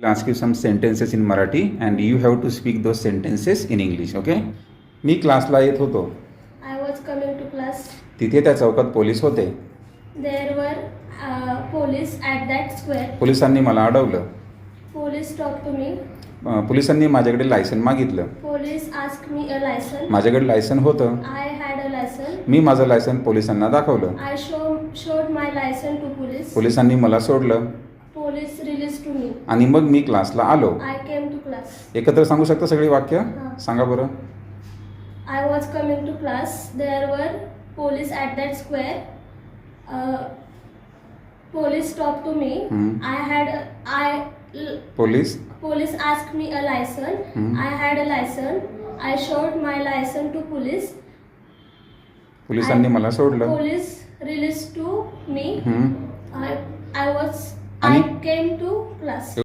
I'll ask you some sentences in Marathi and you have to speak those sentences in English, okay? मी क्लासला येत होतो. I was coming to class. तिथे त्या चौकात police होते. There were police at that square. पोलिसांनी मला अडवलं. Police talked to me. पोलिसांनी माझ्याकडे लायसन मागितलं. Police asked me a license. माझ्याकडे लायसन होतं. I had a license. मी माझं लायसन पोलिसांना दाखवलं. I showed my license to police. पोलिसांनी मला सोडलं Police released to me. आणि मग मी क्लासला आलो. I came to class. एकत्र सांगू शकता सगळी वाक्य? हां. सांगा बरं. I was coming to class. There were police at that square. Police talked to me. Police asked me a license. I had a license. I showed my license to police. पोलिसांनी मला सोडलं. Police released to me. हं. I आणि? came to class.